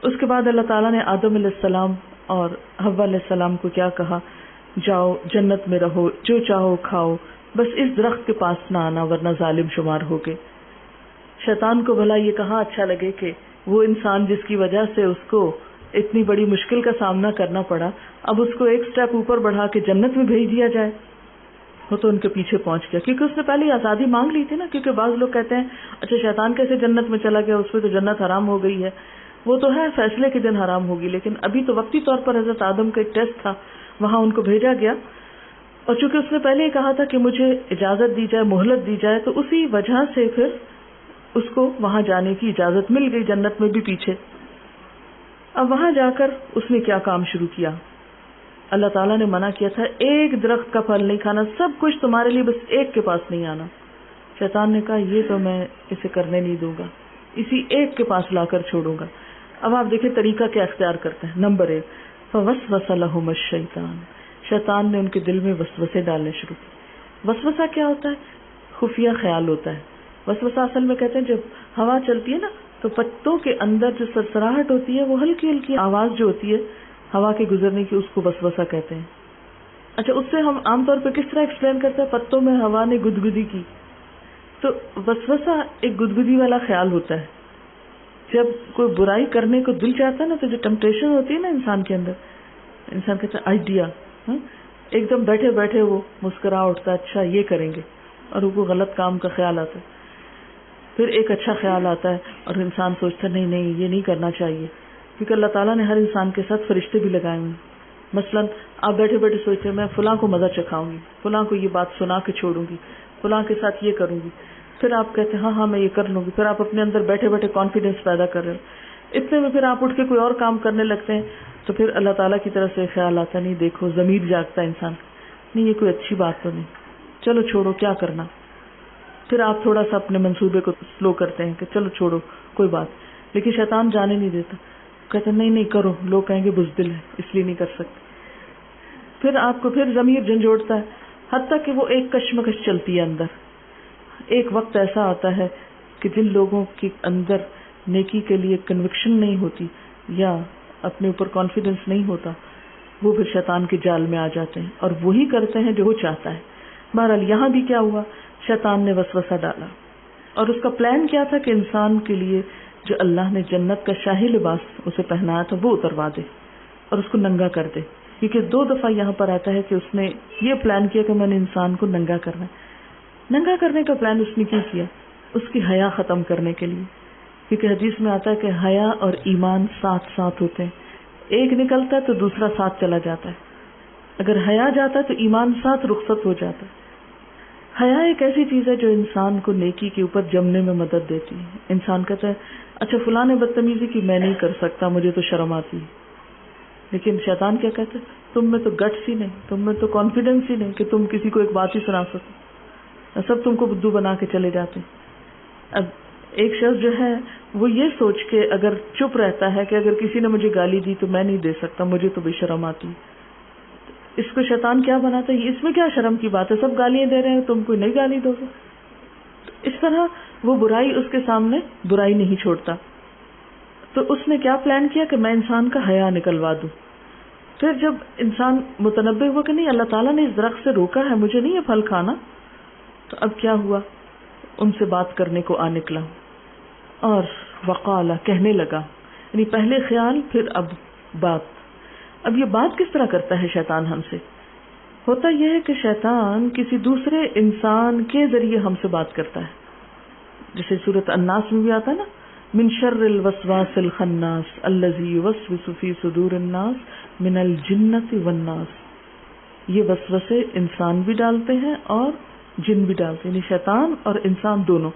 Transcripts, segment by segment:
اس کے بعد اللہ تعالیٰ نے آدم علیہ السلام اور حوا علیہ السلام کو کیا کہا؟ جاؤ جنت میں رہو، جو چاہو کھاؤ، بس اس درخت کے پاس نہ آنا ورنہ ظالم شمار ہوگے۔ شیطان کو بھلا یہ کہاں اچھا لگے کہ وہ انسان جس کی وجہ سے اس کو اتنی بڑی مشکل کا سامنا کرنا پڑا، اب اس کو ایک سٹیپ اوپر بڑھا کے جنت میں بھیج دیا جائے۔ وہ تو ان کے پیچھے پہنچ گیا کیونکہ اس نے پہلے ہی آزادی مانگ لی تھی نا، کیونکہ بعض لوگ کہتے ہیں اچھا شیطان کیسے جنت میں چلا گیا، اس پہ تو جنت حرام ہو گئی ہے۔ وہ تو ہے فیصلے کے دن حرام ہوگی، لیکن ابھی تو وقتی طور پر حضرت آدم کا ایک ٹیسٹ تھا، وہاں ان کو بھیجا گیا، اور چونکہ اس نے پہلے ہی کہا تھا کہ مجھے اجازت دی جائے، مہلت دی جائے، تو اسی وجہ سے پھر اس کو وہاں جانے کی اجازت مل گئی، جنت میں بھی پیچھے۔ اب وہاں جا کر اس نے کیا کام شروع کیا؟ اللہ تعالیٰ نے منع کیا تھا ایک درخت کا پھل نہیں کھانا، سب کچھ تمہارے لیے، بس ایک کے پاس نہیں آنا۔ شیطان نے کہا یہ تو میں اسے کرنے نہیں دوں گا، اسی ایک کے پاس لا کر چھوڑوں گا۔ اب آپ دیکھیں طریقہ کیا اختیار کرتے ہیں۔ نمبر 1، فوسوس لہم الشیطان، شیطان نے ان کے دل میں وسوسے ڈالنے شروع کی۔ وسوسہ کیا ہوتا ہے؟ خفیہ خیال ہوتا ہے۔ وسوسہ اصل میں کہتے ہیں جب ہوا چلتی ہے نا تو پتوں کے اندر جو سرسراہٹ ہوتی ہے، وہ ہلکی ہلکی آواز جو ہوتی ہے ہوا کے گزرنے کی، اس کو وسوسہ کہتے ہیں۔ اچھا اس سے ہم عام طور پہ کس طرح ایکسپلین کرتے ہیں؟ پتوں میں ہوا نے گدگدی کی، تو وسوسہ ایک گدگدی والا خیال ہوتا ہے۔ جب کوئی برائی کرنے کو دل چاہتا ہے نا، تو جو ٹیمپٹیشن ہوتی ہے نا انسان کے اندر، انسان کہتا ہے آئیڈیا، ایک دم بیٹھے بیٹھے وہ مسکرا اٹھتا ہے اچھا یہ کریں گے، اور وہ غلط کام کا خیال آتا ہے، پھر ایک اچھا خیال آتا ہے اور انسان سوچتا ہے نہیں نہیں یہ نہیں کرنا چاہیے، کیونکہ اللہ تعالیٰ نے ہر انسان کے ساتھ فرشتے بھی لگائے ہوئے ہیں۔ مثلا آپ بیٹھے بیٹھے سوچتے ہیں میں فلاں کو مزہ چکھاؤں گی، فلاں کو یہ بات سنا کے چھوڑوں گی، فلاں کے ساتھ یہ کروں گی، پھر آپ کہتے ہیں ہاں ہاں میں یہ کر لوں گی، پھر آپ اپنے اندر بیٹھے بیٹھے کانفیڈینس پیدا کر رہے ہیں، اتنے میں پھر آپ اٹھ کے کوئی اور کام کرنے لگتے ہیں، تو پھر اللہ تعالیٰ کی طرف سے خیال آتا نہیں دیکھو ضمیر جاگتا ہے انسان، نہیں یہ کوئی اچھی بات تو نہیں، چلو چھوڑو کیا کرنا، پھر آپ تھوڑا سا اپنے منصوبے کو سلو کرتے ہیں کہ چلو چھوڑو کوئی بات، لیکن شیطان جانے نہیں دیتا، کہتے نہیں نہیں کرو، لوگ کہیں گے بزدل ہے اس لیے نہیں کر سکتے، پھر آپ کو پھر ضمیر جھنجھوڑتا ہے، حتیٰ کہ وہ ایک کشمکش چلتی ہے اندر۔ ایک وقت ایسا آتا ہے کہ جن لوگوں کے اندر نیکی کے لیے کنوکشن نہیں ہوتی یا اپنے اوپر کانفیڈنس نہیں ہوتا، وہ پھر شیطان کے جال میں آ جاتے ہیں اور وہی کرتے ہیں جو وہ چاہتا ہے۔ بہرحال یہاں بھی کیا ہوا، شیطان نے وسوسہ ڈالا، اور اس کا پلان کیا تھا کہ انسان کے لیے جو اللہ نے جنت کا شاہی لباس اسے پہنایا تھا وہ اتروا دے اور اس کو ننگا کر دے، کیونکہ 2 دفعہ یہاں پر آتا ہے کہ اس نے یہ پلان کیا کہ میں نے انسان کو ننگا کرنا ہے۔ ننگا کرنے کا پلان اس نے کیوں کیا؟ اس کی حیا ختم کرنے کے لیے، کیونکہ حدیث میں آتا ہے کہ حیا اور ایمان ساتھ ساتھ ہوتے ہیں، ایک نکلتا ہے تو دوسرا ساتھ چلا جاتا ہے، اگر حیا جاتا ہے تو ایمان ساتھ رخصت ہو جاتا ہے۔ حیا ایک ایسی چیز ہے جو انسان کو نیکی کے اوپر جمنے میں مدد دیتی ہے۔ انسان کہتا ہے اچھا فلاں نے بدتمیزی کی میں نہیں کر سکتا، مجھے تو شرم آتی ہے، لیکن شیطان کیا کہتا ہے تم میں تو گٹس ہی نہیں، تم میں تو کانفیڈنس ہی نہیں کہ تم کسی کو ایک بات ہی سنا سکو، سب تم کو بدھو بنا کے چلے جاتے ہیں۔ اب ایک شخص جو ہے وہ یہ سوچ کے اگر چپ رہتا ہے کہ اگر کسی نے مجھے گالی دی تو میں نہیں دے سکتا، مجھے تو بے شرم آتی، اس کو شیطان کیا بناتا ہے اس میں کیا شرم کی بات ہے، سب گالیاں دے رہے ہیں تم کوئی نہیں گالی دو گے۔ اس طرح وہ برائی اس کے سامنے برائی نہیں چھوڑتا، تو اس نے کیا پلان کیا کہ میں انسان کا حیا نکلوا دوں۔ پھر جب انسان متنبہ ہوا کہ نہیں اللہ تعالیٰ نے اس درخت سے روکا ہے، مجھے نہیں یہ پھل کھانا، تو اب کیا ہوا، ان سے بات کرنے کو آ نکلا اور وقال کہنے لگا، یعنی پہلے خیال پھر اب بات۔ اب یہ بات کس طرح کرتا ہے شیطان ہم سے؟ ہوتا یہ ہے کہ شیطان کسی دوسرے انسان کے ذریعے ہم سے بات کرتا ہے، جیسے سورۃ الناس میں بھی آتا ہے نا، من شر الوسواس الخناس الذی یوسوس فی صدور الناس من الجنۃ والناس۔ یہ وسوسے انسان بھی ڈالتے ہیں اور جن بھی ڈالتے ہیں، یعنی شیطان اور انسان دونوں۔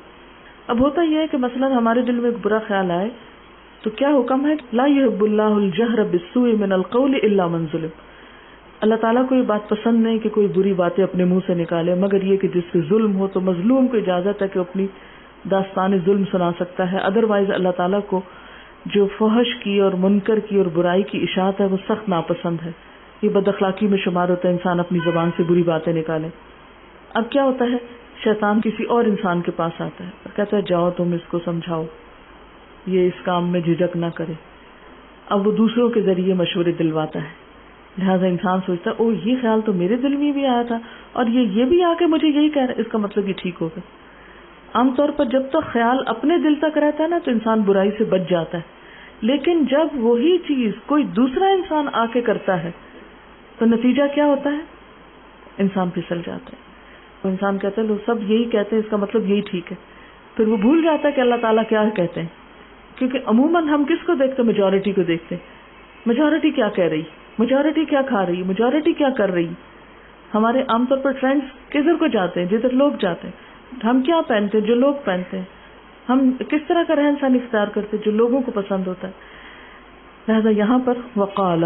اب ہوتا یہ ہے کہ مثلا ہمارے دل میں ایک برا خیال آئے تو کیا حکم ہے، لا یحب اللہ الجہر بالسوء من القول الا من ظلم۔ اللہ تعالیٰ کو یہ بات پسند نہیں کہ کوئی بری باتیں اپنے منہ سے نکالے، مگر یہ کہ جس پہ ظلم ہو تو مظلوم کو اجازت ہے کہ اپنی داستان ظلم سنا سکتا ہے، ادروائز اللہ تعالیٰ کو جو فحش کی اور منکر کی اور برائی کی اشاعت ہے وہ سخت ناپسند ہے، یہ بد اخلاقی میں شمار ہوتا ہے انسان اپنی زبان سے بری باتیں نکالے۔ اب کیا ہوتا ہے، شیطان کسی اور انسان کے پاس آتا ہے اور کہتا ہے جاؤ تم اس کو سمجھاؤ، یہ اس کام میں جھجک نہ کرے، اب وہ دوسروں کے ذریعے مشورے دلواتا ہے. لہٰذا انسان سوچتا ہے او یہ خیال تو میرے دل میں بھی آیا تھا اور یہ بھی آ کے مجھے یہی کہہ رہا ہے، اس کا مطلب یہ ٹھیک ہوگا. عام طور پر جب تک خیال اپنے دل تک رہتا ہے نا تو انسان برائی سے بچ جاتا ہے، لیکن جب وہی چیز کوئی دوسرا انسان آ کے کرتا ہے تو نتیجہ کیا ہوتا ہے؟ انسان پھسل جاتا ہے. وہ انسان کہتا ہے لوگ سب یہی کہتے ہیں، اس کا مطلب یہی ٹھیک ہے. پھر وہ بھول جاتا ہے کہ اللہ تعالیٰ کیا کہتے ہیں، کیونکہ عموماً ہم کس کو دیکھتے ہیں؟ میجورٹی کو دیکھتے ہیں. میجورٹی کیا کہہ رہی، میجورٹی کیا کھا رہی، میجورٹی کیا کر رہی. ہمارے عام طور پر ٹرینڈز کدھر کو جاتے ہیں؟ جدھر لوگ جاتے ہیں. ہم کیا پہنتے ہیں؟ جو لوگ پہنتے ہیں. ہم کس طرح کا رہن سہن اختیار کرتے ہیں؟ جو لوگوں کو پسند ہوتا ہے. لہذا یہاں پر وقال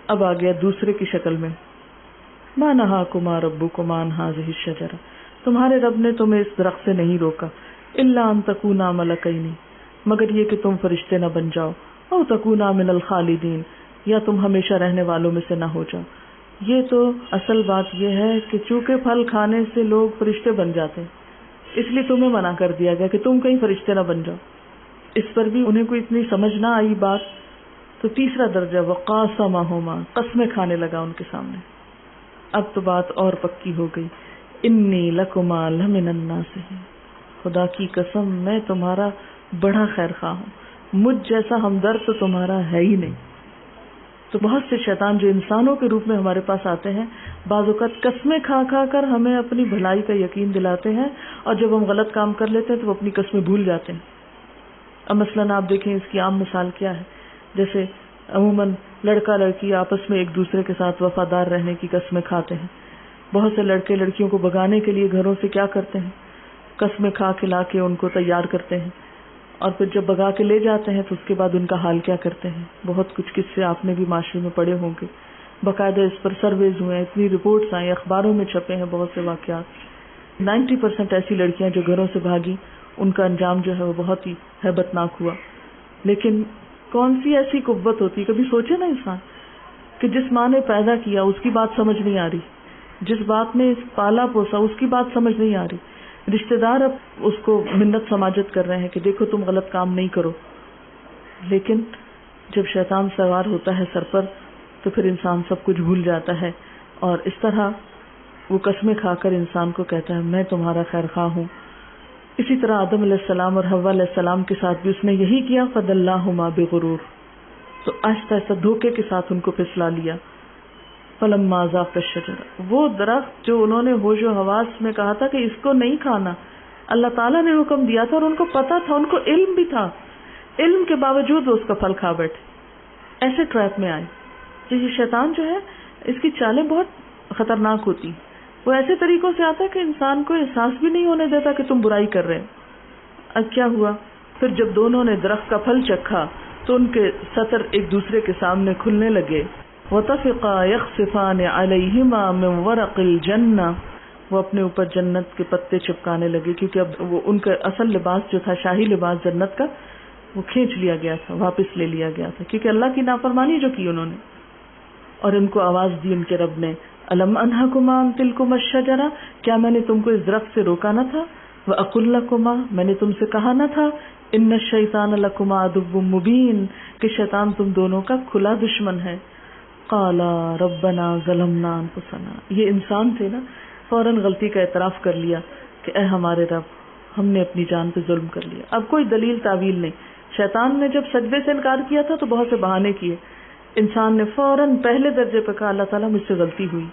اب آ گیا دوسرے کی شکل میں، ما نہاکما ربکما عن ہذہ الشجرہ، تمہارے رب نے تمہیں اس درخت سے نہیں روکا، الا ان تکونا ملکین، مگر یہ کہ تم فرشتے نہ بن جاؤ، او تکونا من الخالدین، یا تم ہمیشہ رہنے والوں میں سے نہ ہو جاؤ. یہ تو اصل بات یہ ہے کہ چونکہ پھل کھانے سے لوگ فرشتے بن جاتے ہیں، اس لیے تمہیں منع کر دیا گیا کہ تم کہیں فرشتے نہ بن جاؤ. اس پر بھی انہیں کوئی اتنی سمجھ نہ آئی بات، تو تیسرا درجہ وقاسمہما، قسمیں کھانے لگا ان کے سامنے. اب تو بات اور پکی ہو گئی. انی لکما لمن الناصحین، خدا کی قسم میں تمہارا بڑا خیر خواہ ہوں، مجھ جیسا ہمدرد تو تمہارا ہے ہی نہیں. تو بہت سے شیطان جو انسانوں کے روپ میں ہمارے پاس آتے ہیں، بعض اوقات قسمیں کھا کھا کر ہمیں اپنی بھلائی کا یقین دلاتے ہیں، اور جب ہم غلط کام کر لیتے ہیں تو وہ اپنی قسمیں بھول جاتے ہیں. اب مثلاً آپ دیکھیں اس کی عام مثال کیا ہے. جیسے عموماً لڑکا لڑکی آپس میں ایک دوسرے کے ساتھ وفادار رہنے کی قسمیں کھاتے ہیں. بہت سے لڑکے لڑکیوں کو بھگانے کے لیے گھروں سے کیا کرتے ہیں؟ قسمیں کھا کھلا کے ان کو تیار کرتے ہیں، اور پھر جب بھگا کے لے جاتے ہیں تو اس کے بعد ان کا حال کیا کرتے ہیں. بہت کچھ قصے آپ نے بھی معاشرے میں پڑھے ہوں گے، باقاعدہ اس پر سرویز ہوئے ہیں، اتنی رپورٹس آئیں، اخباروں میں چھپے ہیں بہت سے واقعات. 90% ایسی لڑکیاں جو گھروں سے بھاگی، ان کا انجام جو ہے وہ بہت ہی ہیبت ناک ہوا. لیکن کون سی ایسی قوت ہوتی، کبھی سوچے نا انسان کہ جس ماں نے پیدا کیا اس کی بات سمجھ نہیں آ رہی، جس بات نے پالا پوسا اس کی بات سمجھ نہیں آ رہی، رشتہ دار اب اس کو منت سماجت کر رہے ہیں کہ دیکھو تم غلط کام نہیں کرو. لیکن جب شیطان سوار ہوتا ہے سر پر تو پھر انسان سب کچھ بھول جاتا ہے، اور اس طرح وہ قسمیں کھا کر انسان کو کہتا ہے میں تمہارا خیر خواہ ہوں. اسی طرح آدم علیہ السلام اور حوا علیہ السلام کے ساتھ بھی اس نے یہی کیا. فدلاہما بغرور، تو آہستہ آہستہ دھوکے کے ساتھ ان کو پھسلا لیا. فلما ذاق الشجرہ، وہ درخت جو انہوں نے ہوش و حواس میں کہا تھا کہ اس کو نہیں کھانا، اللہ تعالیٰ نے حکم دیا تھا اور ان کو پتا تھا، ان کو علم بھی تھا، علم کے باوجود وہ اس کا پھل کھا بیٹھے. ایسے ٹریپ میں آئے. یہ شیطان جو ہے اس کی چالیں بہت خطرناک ہوتی، وہ ایسے طریقوں سے آتا ہے کہ انسان کو احساس بھی نہیں ہونے دیتا کہ تم برائی کر رہے. اب کیا ہوا؟ پھر جب دونوں نے درخت کا پھل چکھا تو ان کے سطر ایک دوسرے کے سامنے کھلنے لگے. وَطَفِقَا يَخْصِفَانِ عَلَيْهِمَا مِنْ وَرَقِ الْجَنَّةِ، وہ اپنے اوپر جنت کے پتے چپکانے لگے، کیونکہ اب وہ ان کا اصل لباس جو تھا، شاہی لباس جنت کا، وہ کھینچ لیا گیا تھا، واپس لے لیا گیا تھا، کیونکہ اللہ کی نافرمانی جو کی انہوں نے. اور ان کو آواز دی ان کے رب نے، الم انہکما عن تلکما الشجرہ، کیا میں نے تم کو اس درخت سے روکا نہ تھا؟ واقل لکما، میں نے تم سے کہا نہ تھا؟ ان الشیطان لکما عدو مبین، کہ شیطان تم دونوں کا کھلا دشمن ہے. قالا ربنا ظلمنا انفسنا، یہ انسان تھے نا، فوراً غلطی کا اعتراف کر لیا کہ اے ہمارے رب، ہم نے اپنی جان پہ ظلم کر لیا. اب کوئی دلیل تعویل نہیں. شیطان نے جب سجدے سے انکار کیا تھا تو بہت سے بہانے کیے، انسان نے فوراً پہلے درجے پہ کہا اللہ تعالیٰ مجھ سے غلطی ہوئی،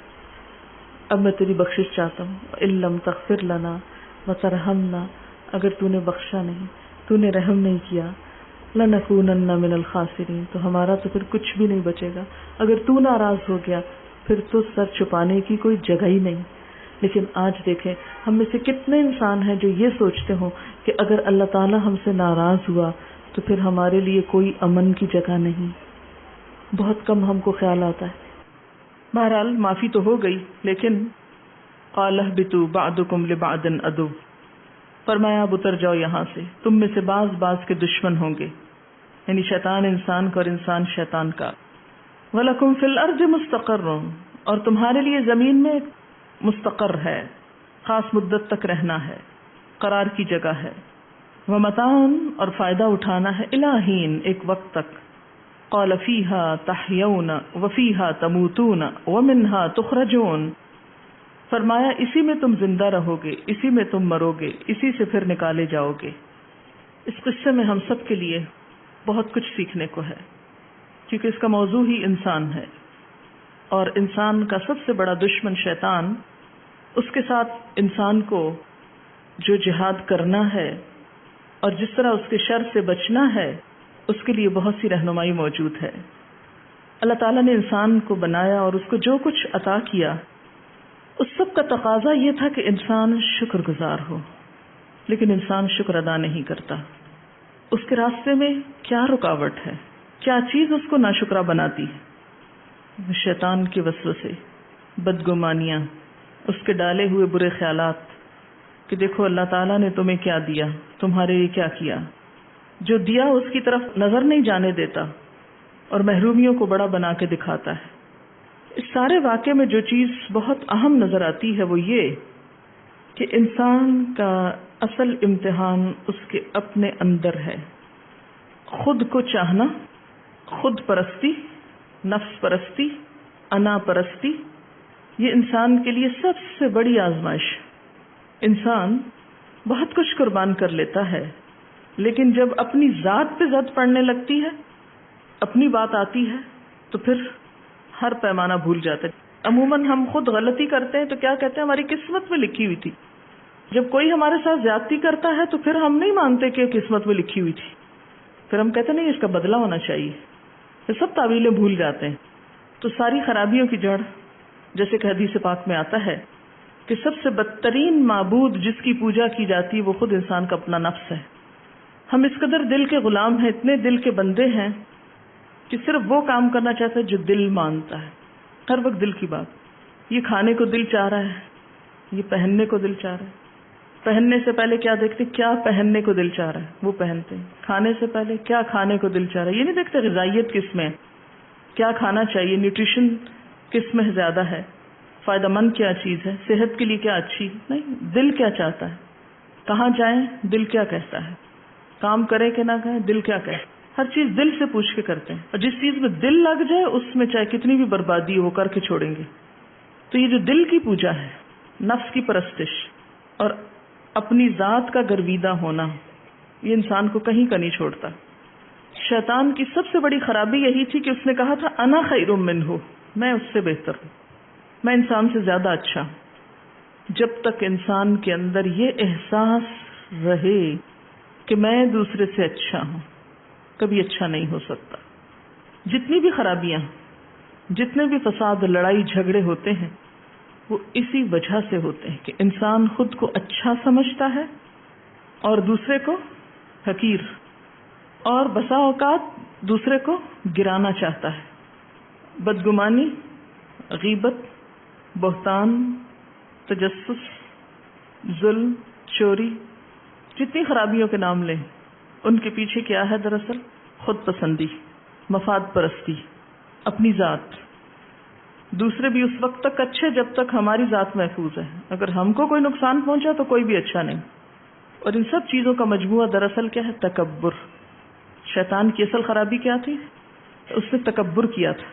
اب میں تیری بخشش چاہتا ہوں. ان لم تغفر لنا وترحمنا، اگر تو نے بخشا نہیں، تو نے رحم نہیں کیا، لنکونن من الخاسرین، تو ہمارا تو پھر کچھ بھی نہیں بچے گا. اگر تو ناراض ہو گیا پھر تو سر چھپانے کی کوئی جگہ ہی نہیں. لیکن آج دیکھیں ہم میں سے کتنے انسان ہیں جو یہ سوچتے ہوں کہ اگر اللہ تعالیٰ ہم سے ناراض ہوا تو پھر ہمارے لیے کوئی امن کی جگہ نہیں. بہت کم ہم کو خیال آتا ہے. بہرحال معافی تو ہو گئی، لیکن قال اهبطوا بعضكم لبعض عدو، فرمایا اب اتر جاؤ یہاں سے، تم میں سے بعض کے دشمن ہوں گے، یعنی شیطان انسان کا اور انسان شیطان کا. وَلَكُمْ فِي الْأَرْضِ مُسْتَقَرٌّ، اور تمہارے لیے زمین میں مستقر ہے، خاص مدت تک رہنا ہے، قرار کی جگہ ہے. وَمَتَاعٌ، اور فائدہ اٹھانا ہے، إِلَىٰ حِينٍ، ایک وقت تک. قال فیہا تحیون وفیہا تموتون ومنہا تخرجون، فرمایا اسی میں تم زندہ رہو گے، اسی میں تم مرو گے، اسی سے پھر نکالے جاؤ گے۔ اس قصے میں ہم سب کے لیے بہت کچھ سیکھنے کو ہے، کیونکہ اس کا موضوع ہی انسان ہے، اور انسان کا سب سے بڑا دشمن شیطان، اس کے ساتھ انسان کو جو جہاد کرنا ہے اور جس طرح اس کے شر سے بچنا ہے، اس کے لیے بہت سی رہنمائی موجود ہے۔ اللہ تعالیٰ نے انسان کو بنایا اور اس کو جو کچھ عطا کیا، اس سب کا تقاضا یہ تھا کہ انسان شکر گزار ہو، لیکن انسان شکر ادا نہیں کرتا۔ اس کے راستے میں کیا رکاوٹ ہے، کیا چیز اس کو ناشکرا بناتی ہے؟ شیطان کے وسوسے، بدگمانیاں، اس کے ڈالے ہوئے برے خیالات کہ دیکھو اللہ تعالیٰ نے تمہیں کیا دیا، تمہارے لیے کیا کیا، جو دیا اس کی طرف نظر نہیں جانے دیتا اور محرومیوں کو بڑا بنا کے دکھاتا ہے۔ اس سارے واقعے میں جو چیز بہت اہم نظر آتی ہے وہ یہ کہ انسان کا اصل امتحان اس کے اپنے اندر ہے۔ خود کو چاہنا، خود پرستی، نفس پرستی، انا پرستی، یہ انسان کے لیے سب سے بڑی آزمائش۔ انسان بہت کچھ قربان کر لیتا ہے، لیکن جب اپنی ذات پہ زد پڑنے لگتی ہے، اپنی بات آتی ہے، تو پھر ہر پیمانہ بھول جاتا ہے۔ عموماً ہم خود غلطی کرتے ہیں تو کیا کہتے ہیں، ہماری قسمت میں لکھی ہوئی تھی۔ جب کوئی ہمارے ساتھ زیادتی کرتا ہے تو پھر ہم نہیں مانتے کہ قسمت میں لکھی ہوئی تھی، پھر ہم کہتے نہیں اس کا بدلہ ہونا چاہیے، یہ سب تعویلیں بھول جاتے ہیں۔ تو ساری خرابیوں کی جڑ، جیسے کہ حدیث پاک میں آتا ہے کہ سب سے بدترین معبود جس کی پوجا کی جاتی ہے وہ خود انسان کا اپنا نفس ہے۔ ہم اس قدر دل کے غلام ہیں، اتنے دل کے بندے ہیں کہ صرف وہ کام کرنا چاہتے ہیں جو دل مانتا ہے، ہر وقت دل کی بات۔ یہ کھانے کو دل چاہ رہا ہے، یہ پہننے کو دل چاہ رہا ہے، پہننے سے پہلے کیا دیکھتے، کیا پہننے کو دل چاہ رہا ہے وہ پہنتے ہیں، کھانے سے پہلے کیا کھانے کو دل چاہ رہا ہے، یہ نہیں دیکھتے غذائیت کس میں ہے، کیا کھانا چاہیے، نیوٹریشن کس میں زیادہ ہے، فائدہ مند کیا چیز ہے، صحت کے لیے کیا اچھی، نہیں، دل کیا چاہتا ہے، کہاں جائیں دل کیا کہتا ہے، کام کریں کہ نہ کریں دل کیا کہتا ہے، ہر چیز دل سے پوچھ کے کرتے ہیں، اور جس چیز میں دل لگ جائے اس میں چاہے کتنی بھی بربادی ہو کر کے چھوڑیں گے۔ تو یہ جو دل کی پوجا ہے، نفس کی پرستش اور اپنی ذات کا گرویدہ ہونا، یہ انسان کو کہیں کا نہیں چھوڑتا۔ شیطان کی سب سے بڑی خرابی یہی تھی کہ اس نے کہا تھا انا خیر منہ، میں اس سے بہتر ہوں، میں انسان سے زیادہ اچھا ہوں۔ جب تک انسان کے اندر یہ احساس رہے کہ میں دوسرے سے اچھا ہوں، کبھی اچھا نہیں ہو سکتا۔ جتنی بھی خرابیاں، جتنے بھی فساد، لڑائی جھگڑے ہوتے ہیں، وہ اسی وجہ سے ہوتے ہیں کہ انسان خود کو اچھا سمجھتا ہے اور دوسرے کو حقیر، اور بسا اوقات دوسرے کو گرانا چاہتا ہے۔ بدگمانی، غیبت، بہتان، تجسس، ظلم، چوری، جتنی خرابیوں کے نام لیں، ان کے پیچھے کیا ہے دراصل؟ خود پسندی، مفاد پرستی، اپنی ذات۔ دوسرے بھی اس وقت تک اچھے جب تک ہماری ذات محفوظ ہے، اگر ہم کو کوئی نقصان پہنچا تو کوئی بھی اچھا نہیں۔ اور ان سب چیزوں کا مجموعہ دراصل کیا ہے؟ تکبر۔ شیطان کی اصل خرابی کیا تھی؟ اس نے تکبر کیا تھا،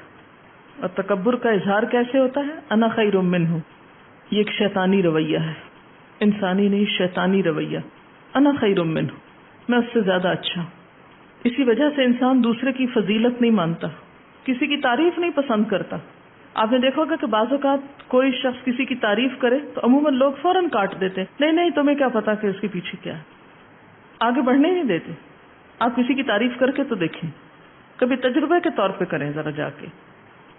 اور تکبر کا اظہار کیسے ہوتا ہے؟ انا خیر منہ۔ یہ ایک شیطانی رویہ ہے، انسانی نہیں، شیطانی رویہ۔ انا خیر منہ، میں اس سے زیادہ اچھا ہوں۔ اسی وجہ سے انسان دوسرے کی فضیلت نہیں مانتا، کسی کی تعریف نہیں پسند کرتا۔ آپ نے دیکھا ہوگا کہ بعض اوقات کوئی شخص کسی کی تعریف کرے تو عموماً لوگ فوراً کاٹ دیتے، نہیں نہیں تمہیں کیا پتا کہ اس کے پیچھے کیا ہے، آگے بڑھنے نہیں دیتے۔ آپ کسی کی تعریف کر کے تو دیکھیں، کبھی تجربے کے طور پہ کریں، ذرا جا کے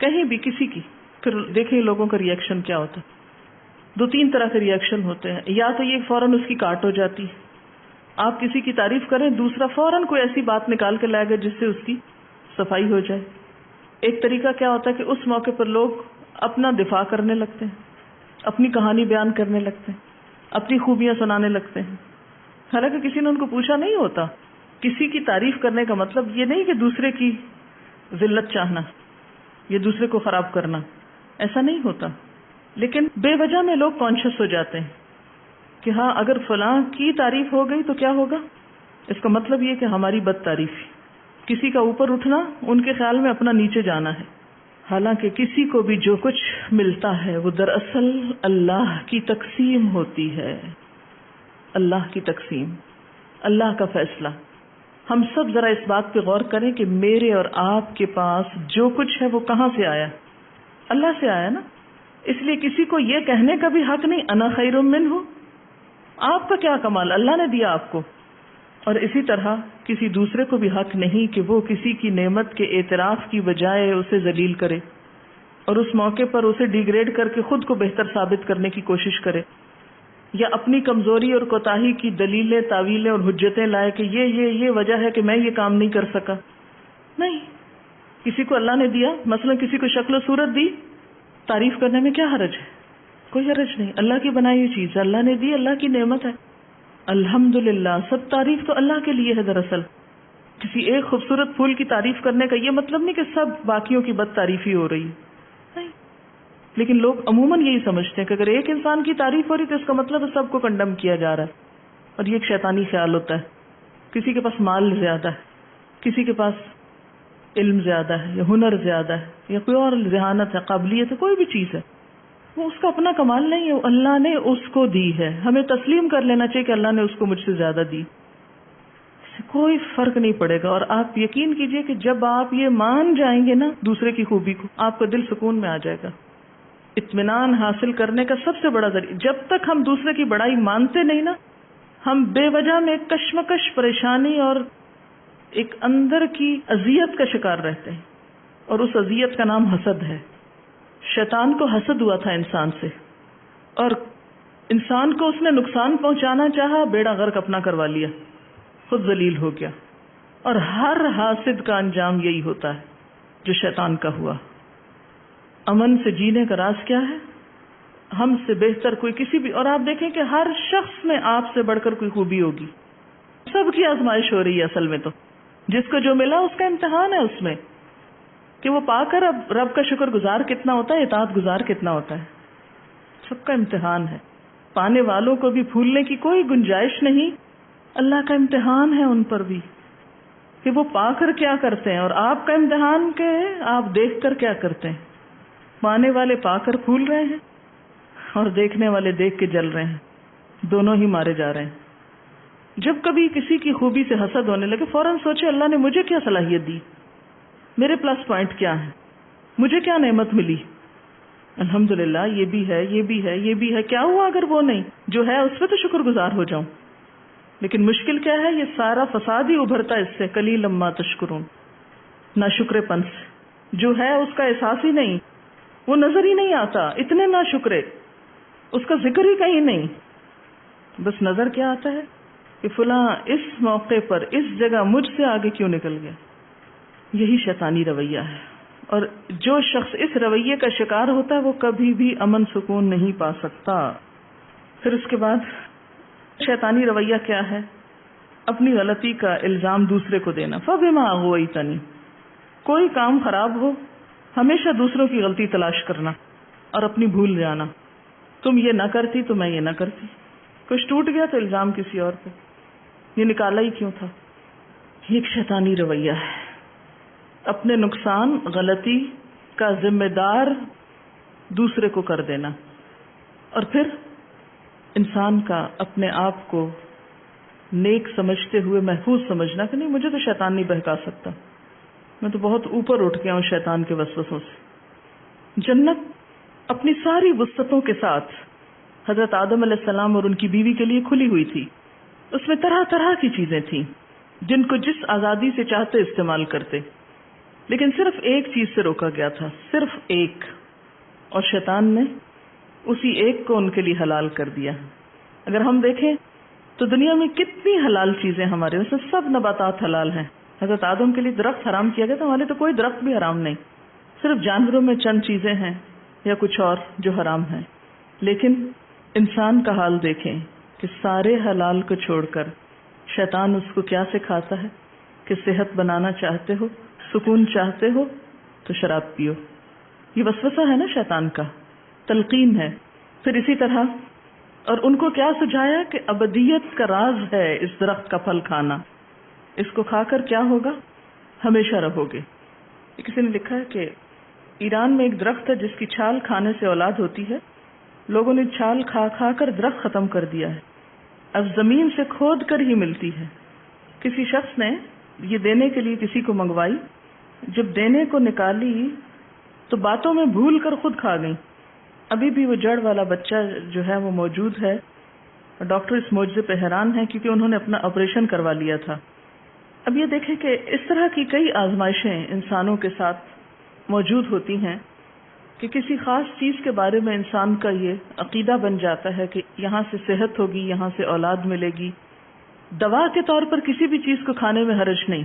کہیں بھی کسی کی، پھر دیکھیں لوگوں کا ریئیکشن کیا ہوتا ہے۔ دو تین طرح کے ریئیکشن ہوتے ہیں، یا تو یہ فوراً اس کی کاٹ ہو جاتی ہے، آپ کسی کی تعریف کریں، دوسرا فوراً کوئی ایسی بات نکال کے لائے گا جس سے اس کی صفائی ہو جائے۔ ایک طریقہ کیا ہوتا ہے کہ اس موقع پر لوگ اپنا دفاع کرنے لگتے ہیں، اپنی کہانی بیان کرنے لگتے ہیں، اپنی خوبیاں سنانے لگتے ہیں، حالانکہ کسی نے ان کو پوچھا نہیں ہوتا۔ کسی کی تعریف کرنے کا مطلب یہ نہیں کہ دوسرے کی ذلت چاہنا یا دوسرے کو خراب کرنا، ایسا نہیں ہوتا۔ لیکن بے وجہ میں لوگ کانشیس ہو جاتے ہیں کہ ہاں اگر فلاں کی تعریف ہو گئی تو کیا ہوگا، اس کا مطلب یہ کہ ہماری بد تعریفی، کسی کا اوپر اٹھنا ان کے خیال میں اپنا نیچے جانا ہے، حالانکہ کسی کو بھی جو کچھ ملتا ہے وہ دراصل اللہ کی تقسیم ہوتی ہے، اللہ کی تقسیم، اللہ کا فیصلہ۔ ہم سب ذرا اس بات پہ غور کریں کہ میرے اور آپ کے پاس جو کچھ ہے وہ کہاں سے آیا؟ اللہ سے آیا نا۔ اس لیے کسی کو یہ کہنے کا بھی حق نہیں انا خیر منہ، آپ کا کیا کمال، اللہ نے دیا آپ کو۔ اور اسی طرح کسی دوسرے کو بھی حق نہیں کہ وہ کسی کی نعمت کے اعتراف کی بجائے اسے ذلیل کرے اور اس موقع پر اسے ڈیگریڈ کر کے خود کو بہتر ثابت کرنے کی کوشش کرے، یا اپنی کمزوری اور کوتاہی کی دلیلیں، تعویلیں اور حجتیں لائے کہ یہ وجہ ہے کہ میں یہ کام نہیں کر سکا۔ نہیں، کسی کو اللہ نے دیا، مثلا کسی کو شکل و صورت دی، تعریف کرنے میں کیا حرج ہے؟ کوئی حرج نہیں، اللہ کی بنائی ہوئی چیز اللہ نے دی، اللہ کی نعمت ہے، الحمدللہ۔ سب تعریف تو اللہ کے لیے ہے۔ دراصل کسی ایک خوبصورت پھول کی تعریف کرنے کا یہ مطلب نہیں کہ سب باقیوں کی بد تعریفی ہو رہی نہیں، لیکن لوگ عموماً یہی سمجھتے ہیں کہ اگر ایک انسان کی تعریف ہو رہی تو اس کا مطلب ہے سب کو کنڈم کیا جا رہا ہے، اور یہ ایک شیطانی خیال ہوتا ہے۔ کسی کے پاس مال زیادہ ہے، کسی کے پاس علم زیادہ ہے یا ہنر زیادہ ہے یا کوئی اور ذہانت ہے، قابلیت ہے، کوئی بھی چیز ہے، وہ اس کا اپنا کمال نہیں ہے، اللہ نے اس کو دی ہے۔ ہمیں تسلیم کر لینا چاہیے کہ اللہ نے اس کو مجھ سے زیادہ دی، اس سے کوئی فرق نہیں پڑے گا۔ اور آپ یقین کیجئے کہ جب آپ یہ مان جائیں گے نا دوسرے کی خوبی کو، آپ کا دل سکون میں آ جائے گا۔ اطمینان حاصل کرنے کا سب سے بڑا ذریعہ، جب تک ہم دوسرے کی بڑائی مانتے نہیں نا، ہم بے وجہ میں کشمکش، پریشانی اور ایک اندر کی اذیت کا شکار رہتے ہیں، اور اس اذیت کا نام حسد ہے۔ شیطان کو حسد ہوا تھا انسان سے، اور انسان کو اس نے نقصان پہنچانا چاہا، بیڑا غرق اپنا کروا لیا، خود ذلیل ہو گیا۔ اور ہر حاسد کا انجام یہی ہوتا ہے جو شیطان کا ہوا۔ امن سے جینے کا راز کیا ہے؟ ہم سے بہتر کوئی کسی بھی، اور آپ دیکھیں کہ ہر شخص میں آپ سے بڑھ کر کوئی خوبی ہوگی، سب کی آزمائش ہو رہی ہے اصل میں، تو جس کو جو ملا اس کا امتحان ہے اس میں، کہ وہ پا کر اب رب کا شکر گزار کتنا ہوتا ہے، اطاعت گزار کتنا ہوتا ہے۔ سب کا امتحان ہے، پانے والوں کو بھی بھولنے کی کوئی گنجائش نہیں، اللہ کا امتحان ہے ان پر بھی کہ وہ پا کر کیا کرتے ہیں، اور آپ کا امتحان کیا ہے، آپ دیکھ کر کیا کرتے ہیں۔ پانے والے پا کر پھول رہے ہیں اور دیکھنے والے دیکھ کے جل رہے ہیں، دونوں ہی مارے جا رہے ہیں۔ جب کبھی کسی کی خوبی سے حسد ہونے لگے، فوراً سوچے اللہ نے مجھے کیا صلاحیت دی، میرے پلس پوائنٹ کیا ہے، مجھے کیا نعمت ملی، الحمدللہ یہ بھی ہے، یہ بھی ہے، یہ بھی ہے، کیا ہوا اگر وہ نہیں، جو ہے اس پہ تو شکر گزار ہو جاؤں۔ لیکن مشکل کیا ہے، یہ سارا فساد ہی ابھرتا ہے اس سے، قلیلا ما تشکرون، ناشکرے پن سے۔ جو ہے اس کا احساس ہی نہیں، وہ نظر ہی نہیں آتا، اتنے ناشکرے، اس کا ذکر ہی کہیں نہیں، بس نظر کیا آتا ہے کہ فلاں اس موقع پر اس جگہ مجھ سے آگے کیوں نکل گیا۔ یہی شیطانی رویہ ہے، اور جو شخص اس رویے کا شکار ہوتا ہے وہ کبھی بھی امن سکون نہیں پا سکتا۔ پھر اس کے بعد شیطانی رویہ کیا ہے؟ اپنی غلطی کا الزام دوسرے کو دینا، فَبِمَا أَغْوَيْتَنِي، کوئی کام خراب ہو ہمیشہ دوسروں کی غلطی تلاش کرنا اور اپنی بھول جانا، تم یہ نہ کرتی تو میں یہ نہ کرتی، کچھ ٹوٹ گیا تو الزام کسی اور پہ، یہ نکالا ہی کیوں تھا۔ یہ ایک شیطانی رویہ ہے، اپنے نقصان، غلطی کا ذمہ دار دوسرے کو کر دینا، اور پھر انسان کا اپنے آپ کو نیک سمجھتے ہوئے محفوظ سمجھنا کہ نہیں مجھے تو شیطان نہیں بہکا سکتا، میں تو بہت اوپر اٹھ گیا ہوں شیطان کے وسوسوں سے۔ جنت اپنی ساری وسعتوں کے ساتھ حضرت آدم علیہ السلام اور ان کی بیوی کے لیے کھلی ہوئی تھی، اس میں طرح طرح کی چیزیں تھیں جن کو جس آزادی سے چاہتے استعمال کرتے، لیکن صرف ایک چیز سے روکا گیا تھا، صرف ایک، اور شیطان نے اسی ایک کو ان کے لیے حلال کر دیا۔ اگر ہم دیکھیں تو دنیا میں کتنی حلال چیزیں ہمارے، اس میں سب نباتات حلال ہیں۔ حضرت آدم کے لیے درخت حرام کیا گیا تھا، ہمارے تو کوئی درخت بھی حرام نہیں، صرف جانوروں میں چند چیزیں ہیں یا کچھ اور جو حرام ہیں۔ لیکن انسان کا حال دیکھیں کہ سارے حلال کو چھوڑ کر شیطان اس کو کیا سکھاتا ہے کہ صحت بنانا چاہتے ہو، سکون چاہتے ہو تو شراب پیو۔ یہ وسوسہ ہے نا شیطان کا، تلقین ہے۔ پھر اسی طرح اور ان کو کیا سجھایا کہ ابدیت کا راز ہے اس درخت کا پھل کھانا، اس کو کھا کر کیا ہوگا، ہمیشہ رہو گے. کسی نے لکھا ہے کہ ایران میں ایک درخت ہے جس کی چھال کھانے سے اولاد ہوتی ہے. لوگوں نے چھال کھا کھا کر درخت ختم کر دیا ہے. اب زمین سے کھود کر ہی ملتی ہے. کسی شخص نے یہ دینے کے لیے کسی کو منگوائی. جب دینے کو نکالی تو باتوں میں بھول کر خود کھا گئی. ابھی بھی وہ جڑ والا بچہ جو ہے وہ موجود ہے. ڈاکٹر اس معجزے پہ حیران ہے کیونکہ انہوں نے اپنا آپریشن کروا لیا تھا. اب یہ دیکھیں کہ اس طرح کی کئی آزمائشیں انسانوں کے ساتھ موجود ہوتی ہیں کہ کسی خاص چیز کے بارے میں انسان کا یہ عقیدہ بن جاتا ہے کہ یہاں سے صحت ہوگی، یہاں سے اولاد ملے گی. دوا کے طور پر کسی بھی چیز کو کھانے میں حرج نہیں.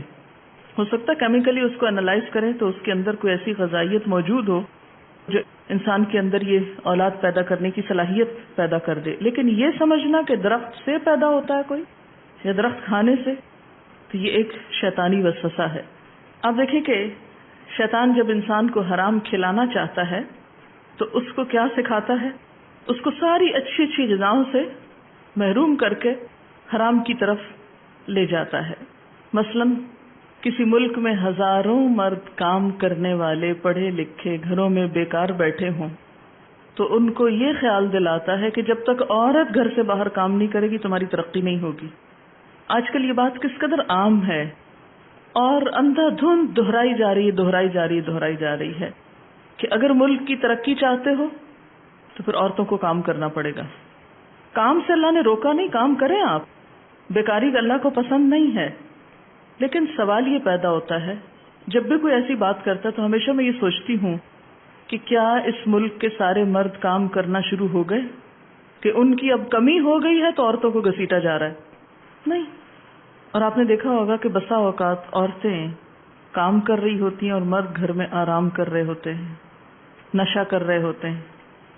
ہو سکتا ہے کیمیکلی اس کو انالائز کریں تو اس کے اندر کوئی ایسی غذائیت موجود ہو جو انسان کے اندر یہ اولاد پیدا کرنے کی صلاحیت پیدا کر دے. لیکن یہ سمجھنا کہ درخت سے پیدا ہوتا ہے کوئی یا درخت کھانے سے، تو یہ ایک شیطانی وسوسہ ہے. آپ دیکھیں کہ شیطان جب انسان کو حرام کھلانا چاہتا ہے تو اس کو کیا سکھاتا ہے؟ اس کو ساری اچھی اچھی غذاؤں سے محروم کر کے حرام کی طرف لے جاتا ہے. مثلا کسی ملک میں ہزاروں مرد کام کرنے والے پڑھے لکھے گھروں میں بیکار بیٹھے ہوں تو ان کو یہ خیال دلاتا ہے کہ جب تک عورت گھر سے باہر کام نہیں کرے گی تمہاری ترقی نہیں ہوگی. آج کل یہ بات کس قدر عام ہے اور اندھا دھند دہرائی جا رہی ہے کہ اگر ملک کی ترقی چاہتے ہو تو پھر عورتوں کو کام کرنا پڑے گا. کام سے اللہ نے روکا نہیں، کام کریں آپ. بیکاری اللہ کو پسند نہیں ہے. لیکن سوال یہ پیدا ہوتا ہے جب بھی کوئی ایسی بات کرتا ہے تو ہمیشہ میں یہ سوچتی ہوں کہ کیا اس ملک کے سارے مرد کام کرنا شروع ہو گئے کہ ان کی اب کمی ہو گئی ہے تو عورتوں کو گھسیٹا جا رہا ہے؟ نہیں. اور آپ نے دیکھا ہوگا کہ بسا اوقات عورتیں کام کر رہی ہوتی ہیں اور مرد گھر میں آرام کر رہے ہوتے ہیں، نشہ کر رہے ہوتے ہیں،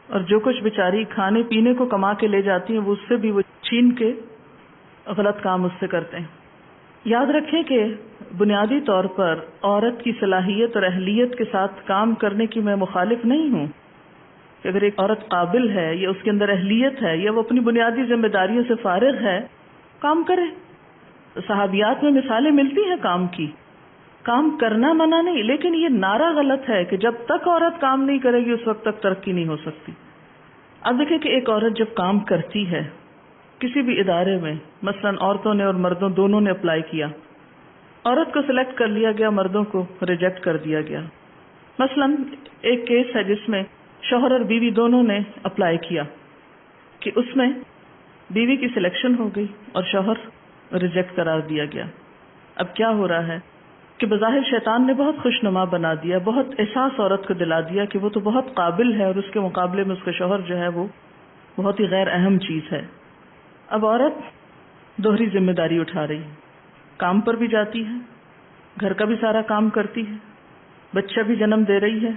اور جو کچھ بیچاری کھانے پینے کو کما کے لے جاتی ہیں وہ اس سے بھی وہ چھین کے غلط کام اس سے کرتے ہیں. یاد رکھیں کہ بنیادی طور پر عورت کی صلاحیت اور اہلیت کے ساتھ کام کرنے کی میں مخالف نہیں ہوں کہ اگر ایک عورت قابل ہے یا اس کے اندر اہلیت ہے یا وہ اپنی بنیادی ذمہ داریوں سے فارغ ہے، کام کرے. صحابیات میں مثالیں ملتی ہیں کام کی. کام کرنا منع نہیں، لیکن یہ نعرہ غلط ہے کہ جب تک عورت کام نہیں کرے گی اس وقت تک ترقی نہیں ہو سکتی. اب دیکھیں کہ ایک عورت جب کام کرتی ہے کسی بھی ادارے میں، مثلا عورتوں نے اور مردوں دونوں نے اپلائی کیا، عورت کو سلیکٹ کر لیا گیا، مردوں کو ریجیکٹ کر دیا گیا. مثلا ایک کیس ہے جس میں شوہر اور بیوی دونوں نے اپلائی کیا کہ اس میں بیوی کی سلیکشن ہو گئی اور شوہر ریجیکٹ قرار دیا گیا. اب کیا ہو رہا ہے کہ بظاہر شیطان نے بہت خوشنما بنا دیا، بہت احساس عورت کو دلا دیا کہ وہ تو بہت قابل ہے اور اس کے مقابلے میں اس کا شوہر جو ہے وہ بہت ہی غیر اہم چیز ہے. اب عورت دوہری ذمہ داری اٹھا رہی ہے، کام پر بھی جاتی ہے، گھر کا بھی سارا کام کرتی ہے، بچہ بھی جنم دے رہی ہے،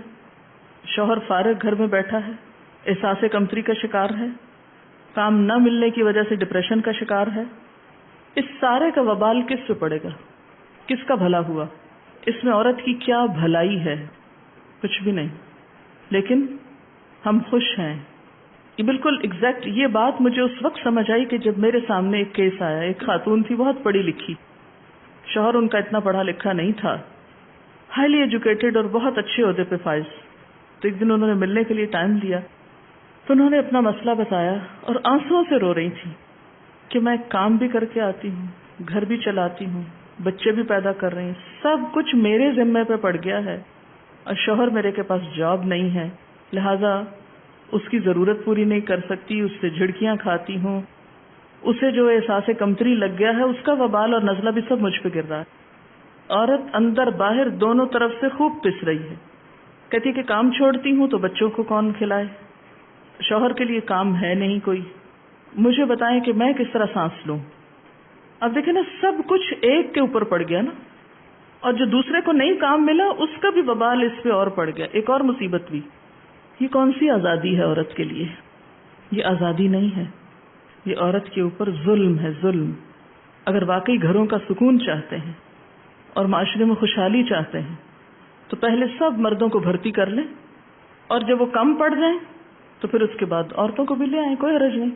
شوہر فارغ گھر میں بیٹھا ہے، احساس کمتری کا شکار ہے، کام نہ ملنے کی وجہ سے ڈپریشن کا شکار ہے. اس سارے کا وبال کس پہ پڑے گا؟ کس کا بھلا ہوا؟ اس میں عورت کی کیا بھلائی ہے؟ کچھ بھی نہیں. لیکن ہم خوش ہیں. یہ بالکل ایگزیکٹ یہ بات مجھے اس وقت سمجھ آئی کہ جب میرے سامنے ایک کیس آیا. ایک خاتون تھی بہت پڑھی لکھی، شوہر ان کا اتنا پڑھا لکھا نہیں تھا، ہائیلی ایجوکیٹڈ اور بہت اچھے عہدے پہ فائز. تو ایک دن انہوں نے ملنے کے لیے ٹائم لیا تو انہوں نے اپنا مسئلہ بتایا اور آنسوؤں سے رو رہی تھی کہ میں کام بھی کر کے آتی ہوں، گھر بھی چلاتی ہوں، بچے بھی پیدا کر رہی ہیں، سب کچھ میرے ذمہ پہ پڑ گیا ہے اور شوہر میرے کے پاس جاب نہیں ہے، لہذا اس کی ضرورت پوری نہیں کر سکتی، اس سے جھڑکیاں کھاتی ہوں، اسے جو احساس کمتری لگ گیا ہے اس کا وبال اور نزلہ بھی سب مجھ پہ گر رہا ہے. عورت اندر باہر دونوں طرف سے خوب پس رہی ہے. کہتی کہ کام چھوڑتی ہوں تو بچوں کو کون کھلائے، شوہر کے لیے کام ہے نہیں کوئی، مجھے بتائیں کہ میں کس طرح سانس لوں. اب دیکھیں نا، سب کچھ ایک کے اوپر پڑ گیا نا، اور جو دوسرے کو نہیں کام ملا اس کا بھی وبال اس پہ اور پڑ گیا، ایک اور مصیبت بھی. یہ کون سی آزادی ہے عورت کے لیے؟ یہ آزادی نہیں ہے، یہ عورت کے اوپر ظلم ہے، ظلم. اگر واقعی گھروں کا سکون چاہتے ہیں اور معاشرے میں خوشحالی چاہتے ہیں تو پہلے سب مردوں کو بھرتی کر لیں، اور جب وہ کم پڑ جائیں تو پھر اس کے بعد عورتوں کو بھی لے آئیں، کوئی حرج نہیں.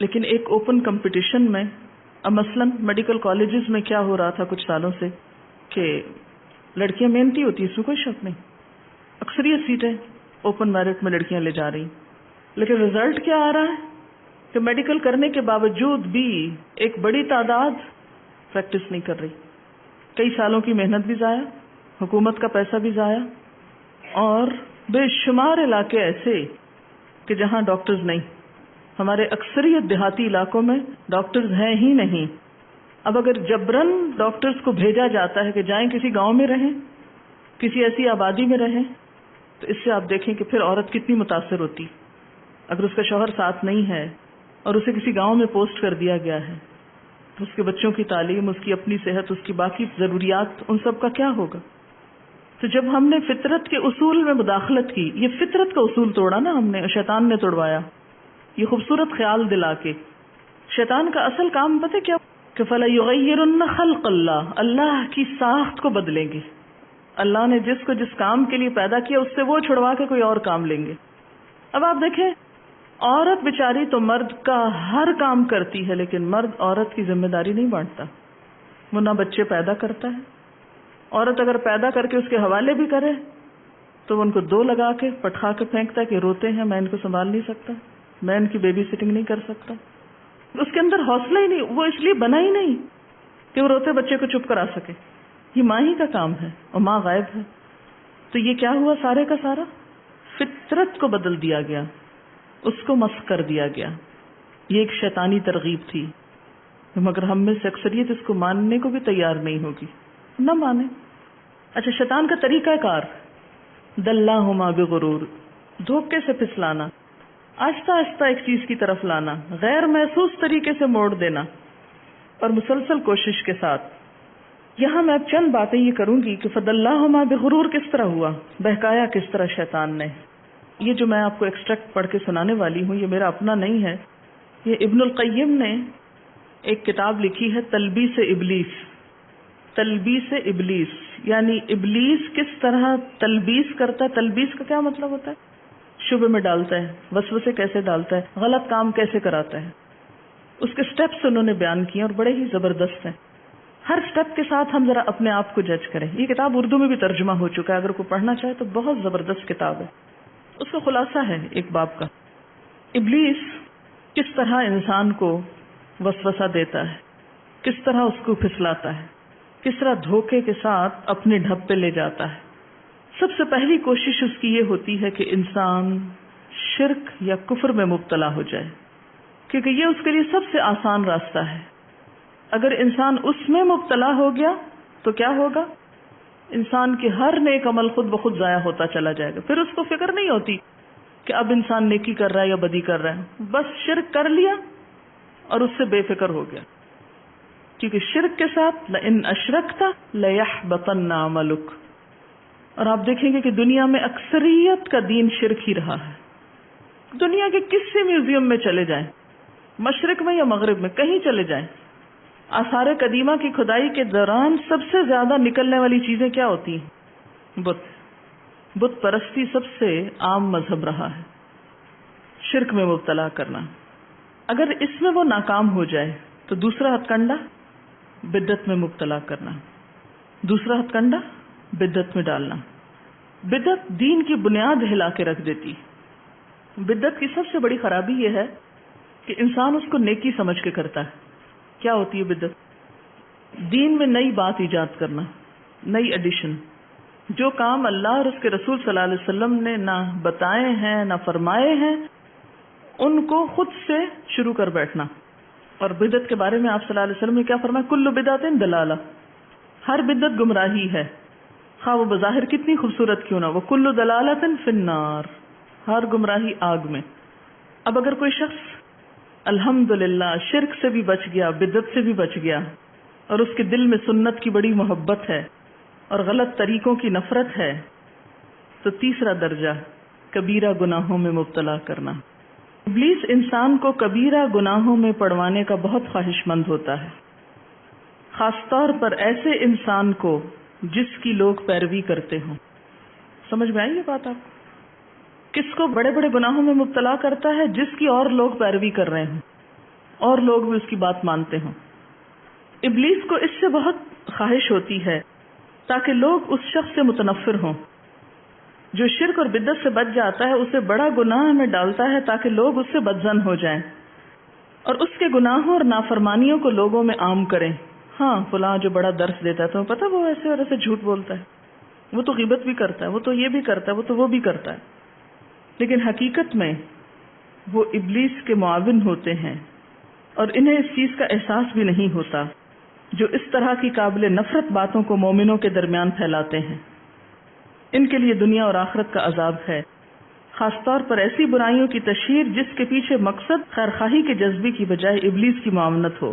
لیکن ایک اوپن کمپٹیشن میں، اب مثلا میڈیکل کالجز میں کیا ہو رہا تھا کچھ سالوں سے کہ لڑکیاں محنتی ہوتی ہیں، اس میں کوئی شک نہیں، اکثریت سیٹیں اوپن میرٹ میں لڑکیاں لے جا رہی، لیکن رزلٹ کیا آ رہا ہے کہ میڈیکل کرنے کے باوجود بھی ایک بڑی تعداد پریکٹس نہیں کر رہی، کئی سالوں کی محنت بھی ضائع، حکومت کا پیسہ بھی ضائع، اور بے شمار علاقے ایسے کہ جہاں ڈاکٹرز نہیں، ہمارے اکثریت دیہاتی علاقوں میں ڈاکٹرز ہیں ہی نہیں۔ اب اگر جبرن ڈاکٹرز کو بھیجا جاتا ہے کہ جائیں کسی گاؤں میں رہیں، کسی ایسی آبادی میں رہیں، تو اس سے آپ دیکھیں کہ پھر عورت کتنی متاثر ہوتی۔ اگر اس کا شوہر ساتھ نہیں ہے اور اسے کسی گاؤں میں پوسٹ کر دیا گیا ہے تو اس کے بچوں کی تعلیم، اس کی اپنی صحت، اس کی باقی ضروریات، ان سب کا کیا ہوگا؟ تو جب ہم نے فطرت کے اصول میں مداخلت کی، یہ فطرت کا اصول توڑا نا ہم نے، اور شیطان نے توڑوایا یہ خوبصورت خیال دلا کے۔ شیطان کا اصل کام پتہ کیا کہ فَلَيُغَيِّرُنَّ خَلْقَ اللَّهِ، اللہ کی ساخت کو بدلیں گے۔ اللہ نے جس کو جس کام کے لیے پیدا کیا اس سے وہ چھڑوا کے کوئی اور کام لیں گے۔ اب آپ دیکھیں، عورت بیچاری تو مرد کا ہر کام کرتی ہے، لیکن مرد عورت کی ذمہ داری نہیں بانٹتا، وہ نہ بچے پیدا کرتا ہے۔ عورت اگر پیدا کر کے اس کے حوالے بھی کرے تو وہ ان کو دو لگا کے پٹھا کے پھینکتا ہے کہ روتے ہیں، میں ان کو سنبھال نہیں سکتا، میں ان کی بیبی سٹنگ نہیں کر سکتا۔ اس کے اندر حوصلہ ہی نہیں، وہ اس لیے بنا ہی نہیں کہ وہ روتے بچے کو چپ کرا سکے، یہ ماں ہی کا کام ہے اور ماں غائب ہے۔ تو یہ کیا ہوا؟ سارے کا سارا فطرت کو بدل دیا گیا، اس کو مسخ کر دیا گیا۔ یہ ایک شیطانی ترغیب تھی، مگر ہم میں سے اکثریت اس کو ماننے کو بھی تیار نہیں ہوگی، نہ مانے۔ اچھا، شیطان کا طریقہ کار دلہما بغرور، دھوکے سے پھسلانا، آہستہ آہستہ ایک چیز کی طرف لانا، غیر محسوس طریقے سے موڑ دینا، اور مسلسل کوشش کے ساتھ۔ یہاں میں اب چند باتیں یہ کروں گی کہ فدلہما بغرور کس طرح ہوا، بہکایا کس طرح شیطان نے۔ یہ جو میں آپ کو ایکسٹریکٹ پڑھ کے سنانے والی ہوں، یہ میرا اپنا نہیں ہے، یہ ابن القیم نے ایک کتاب لکھی ہے تلبیس ابلیس۔ تلبیس ابلیس یعنی ابلیس کس طرح تلبیس کرتا ہے۔ تلبیس کا کیا مطلب ہوتا ہے؟ شبہ میں ڈالتا ہے، وسوسے کیسے ڈالتا ہے، غلط کام کیسے کراتا ہے۔ اس کے سٹیپس انہوں نے بیان کیے اور بڑے ہی زبردست ہیں۔ ہر سٹیپ کے ساتھ ہم ذرا اپنے آپ کو جج کریں۔ یہ کتاب اردو میں بھی ترجمہ ہو چکا ہے، اگر کوئی پڑھنا چاہے تو بہت زبردست کتاب ہے۔ اس کا خلاصہ ہے ایک باب کا، ابلیس کس طرح انسان کو وسوسہ دیتا ہے، کس طرح اس کو پھسلاتا ہے، کس طرح دھوکے کے ساتھ اپنے ڈھب پہ لے جاتا ہے۔ سب سے پہلی کوشش اس کی یہ ہوتی ہے کہ انسان شرک یا کفر میں مبتلا ہو جائے، کیونکہ یہ اس کے لیے سب سے آسان راستہ ہے۔ اگر انسان اس میں مبتلا ہو گیا تو کیا ہوگا؟ انسان کے ہر نیک عمل خود بخود ضائع ہوتا چلا جائے گا۔ پھر اس کو فکر نہیں ہوتی کہ اب انسان نیکی کر رہا ہے یا بدی کر رہا ہے، بس شرک کر لیا اور اس سے بے فکر ہو گیا، کیونکہ شرک کے ساتھ لئن اشرکت لیحبطن عملک۔ اور آپ دیکھیں گے کہ دنیا میں اکثریت کا دین شرک ہی رہا ہے۔ دنیا کے کسی میوزیم میں چلے جائیں، مشرق میں یا مغرب میں، کہیں چلے جائیں، آثار قدیمہ کی کھدائی کے دوران سب سے زیادہ نکلنے والی چیزیں کیا ہوتی ہیں؟ بت پرستی سب سے عام مذہب رہا ہے، شرک میں مبتلا کرنا۔ اگر اس میں وہ ناکام ہو جائے تو دوسرا ہتھ کنڈا بدعت میں مبتلا کرنا، دوسرا ہتھ کنڈا بدعت میں ڈالنا۔ بدعت دین کی بنیاد ہلا کے رکھ دیتی۔ بدعت کی سب سے بڑی خرابی یہ ہے کہ انسان اس کو نیکی سمجھ کے کرتا ہے۔ کیا ہوتی ہے بدعت؟ دین میں نئی بات ایجاد کرنا، نئی ایڈیشن۔ جو کام اللہ اور اس کے رسول صلی اللہ علیہ وسلم نے نہ بتائے ہیں نہ فرمائے ہیں، ان کو خود سے شروع کر بیٹھنا۔ اور بدعت کے بارے میں آپ صلی اللہ علیہ وسلم نے کیا فرمایا؟ کل بدعت دلالہ، ہر بدعت گمراہی ہے، خواہ وہ بظاہر کتنی خوبصورت کیوں نہ، وہ کل دلالت فی النار، ہر گمراہی آگ میں۔ اب اگر کوئی شخص الحمدللہ شرک سے بھی بچ گیا، بدعت سے بھی بچ گیا، اور اس کے دل میں سنت کی بڑی محبت ہے اور غلط طریقوں کی نفرت ہے، تو تیسرا درجہ کبیرہ گناہوں میں مبتلا کرنا۔ ابلیس انسان کو کبیرہ گناہوں میں پڑوانے کا بہت خواہش مند ہوتا ہے، خاص طور پر ایسے انسان کو جس کی لوگ پیروی کرتے ہوں۔ سمجھ میں آئی یہ بات آپ کو؟ کس کو بڑے بڑے گناہوں میں مبتلا کرتا ہے؟ جس کی اور لوگ پیروی کر رہے ہوں اور لوگ بھی اس کی بات مانتے ہوں۔ ابلیس کو اس سے بہت خواہش ہوتی ہے تاکہ لوگ اس شخص سے متنفر ہوں جو شرک اور بدعت سے بچ جاتا ہے، اسے بڑا گناہ میں ڈالتا ہے تاکہ لوگ اس سے بدظن ہو جائیں اور اس کے گناہوں اور نافرمانیوں کو لوگوں میں عام کریں۔ ہاں فلاں جو بڑا درس دیتا ہے تمہیں پتہ وہ ایسے اور ایسے جھوٹ بولتا ہے، وہ تو غیبت بھی کرتا ہے، وہ تو یہ بھی کرتا ہے، وہ تو وہ بھی کرتا ہے، لیکن حقیقت میں وہ ابلیس کے معاون ہوتے ہیں اور انہیں اس چیز کا احساس بھی نہیں ہوتا، جو اس طرح کی قابل نفرت باتوں کو مومنوں کے درمیان پھیلاتے ہیں۔ ان کے لیے دنیا اور آخرت کا عذاب ہے، خاص طور پر ایسی برائیوں کی تشہیر جس کے پیچھے مقصد خیرخواہی کے جذبے کی بجائے ابلیس کی معاونت ہو۔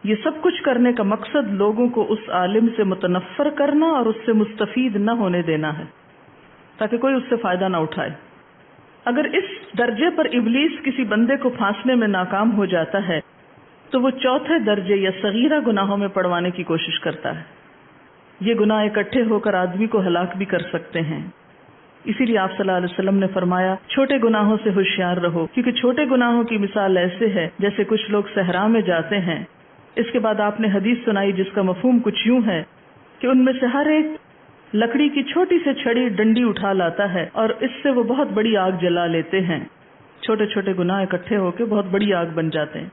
یہ سب کچھ کرنے کا مقصد لوگوں کو اس عالم سے متنفر کرنا اور اس سے مستفید نہ ہونے دینا ہے تاکہ کوئی اس سے فائدہ نہ اٹھائے۔ اگر اس درجے پر ابلیس کسی بندے کو پھانسنے میں ناکام ہو جاتا ہے تو وہ چوتھے درجے یا صغیرہ گناہوں میں پڑوانے کی کوشش کرتا ہے۔ یہ گناہ اکٹھے ہو کر آدمی کو ہلاک بھی کر سکتے ہیں، اسی لیے آپ صلی اللہ علیہ وسلم نے فرمایا چھوٹے گناہوں سے ہوشیار رہو، کیونکہ چھوٹے گناہوں کی مثال ایسے ہے جیسے کچھ لوگ صحرا میں جاتے ہیں۔ اس کے بعد آپ نے حدیث سنائی جس کا مفہوم کچھ یوں ہے کہ ان میں سے ہر ایک لکڑی کی چھوٹی سے چھڑی ڈنڈی اٹھا لاتا ہے اور اس سے وہ بہت بڑی آگ جلا لیتے ہیں۔ چھوٹے چھوٹے گناہ اکٹھے ہو کے بہت بڑی آگ بن جاتے ہیں۔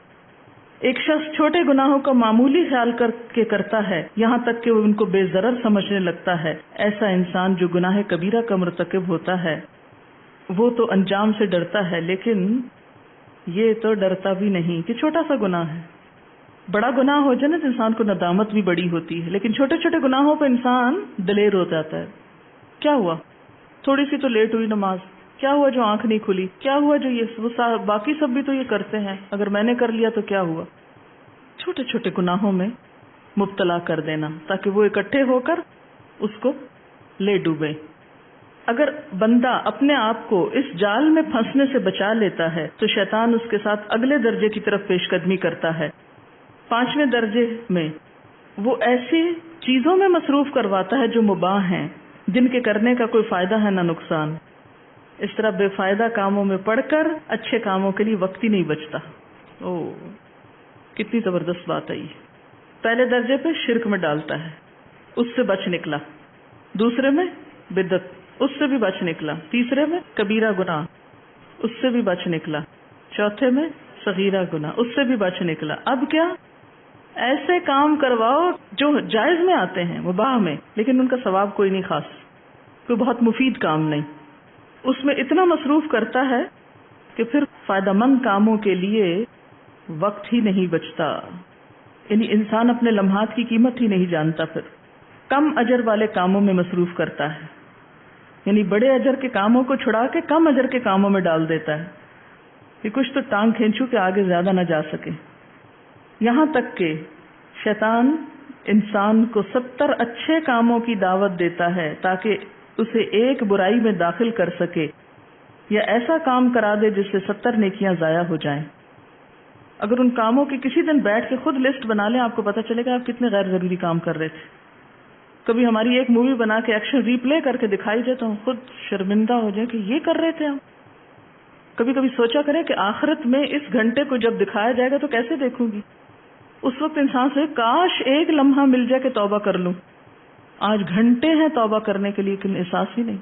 ایک شخص چھوٹے گناہوں کا معمولی خیال کر کے کرتا ہے یہاں تک کہ وہ ان کو بے ضرر سمجھنے لگتا ہے، ایسا انسان جو گناہ کبیرہ کا مرتکب ہوتا ہے وہ تو انجام سے ڈرتا ہے، لیکن یہ تو ڈرتا بھی نہیں کہ چھوٹا سا گناہ ہے۔ بڑا گناہ ہو جائے نا تو انسان کو ندامت بھی بڑی ہوتی ہے، لیکن چھوٹے چھوٹے گناہوں پہ انسان دلیر ہو جاتا ہے۔ کیا ہوا؟ تھوڑی سی تو لیٹ ہوئی نماز، کیا ہوا جو آنکھ نہیں کھلی، کیا ہوا جو یہ باقی سب بھی تو یہ کرتے ہیں، اگر میں نے کر لیا تو کیا ہوا؟ چھوٹے چھوٹے گناہوں میں مبتلا کر دینا تاکہ وہ اکٹھے ہو کر اس کو لے ڈوبے۔ اگر بندہ اپنے آپ کو اس جال میں پھنسنے سے بچا لیتا ہے تو شیطان اس کے ساتھ اگلے درجے کی طرف پیش قدمی کرتا ہے۔ 5ویں درجے میں وہ ایسی چیزوں میں مصروف کرواتا ہے جو مباح ہیں، جن کے کرنے کا کوئی فائدہ ہے نہ نقصان۔ اس طرح بے فائدہ کاموں میں پڑھ کر اچھے کاموں کے لیے وقت ہی نہیں بچتا۔ کتنی زبردست بات ہے یہ۔ پہلے درجے پہ شرک میں ڈالتا ہے، اس سے بچ نکلا۔ دوسرے میں بدعت، اس سے بھی بچ نکلا۔ تیسرے میں کبیرہ گناہ، اس سے بھی بچ نکلا۔ چوتھے میں صغیرہ گناہ، اس سے بھی بچ نکلا۔ اب کیا؟ ایسے کام کرواؤ جو جائز میں آتے ہیں، مباح میں، لیکن ان کا ثواب کوئی نہیں خاص، کوئی بہت مفید کام نہیں، اس میں اتنا مصروف کرتا ہے کہ پھر فائدہ مند کاموں کے لیے وقت ہی نہیں بچتا۔ یعنی انسان اپنے لمحات کی قیمت ہی نہیں جانتا، پھر کم اجر والے کاموں میں مصروف کرتا ہے، یعنی بڑے اجر کے کاموں کو چھڑا کے کم اجر کے کاموں میں ڈال دیتا ہے کہ کچھ تو ٹانگ کھینچو کہ آگے زیادہ نہ جا سکے۔ یہاں تک کہ شیطان انسان کو 70 اچھے کاموں کی دعوت دیتا ہے تاکہ اسے ایک برائی میں داخل کر سکے یا ایسا کام کرا دے جس سے 70 نیکیاں ضائع ہو جائیں۔ اگر ان کاموں کی کسی دن بیٹھ کے خود لسٹ بنا لیں، آپ کو پتہ چلے گا آپ کتنے غیر ضروری کام کر رہے تھے۔ کبھی ہماری ایک مووی بنا کے ایکشن ریپلے کر کے دکھائی جائے تو ہم خود شرمندہ ہو جائیں کہ یہ کر رہے تھے ہم۔ کبھی کبھی سوچا کریں کہ آخرت میں اس گھنٹے کو جب دکھایا جائے گا تو کیسے دیکھوں گی؟ اس وقت انسان سے کاش ایک لمحہ مل جائے کہ توبہ کر لوں۔ آج گھنٹے ہیں توبہ کرنے کے لیے، لیکن احساس ہی نہیں۔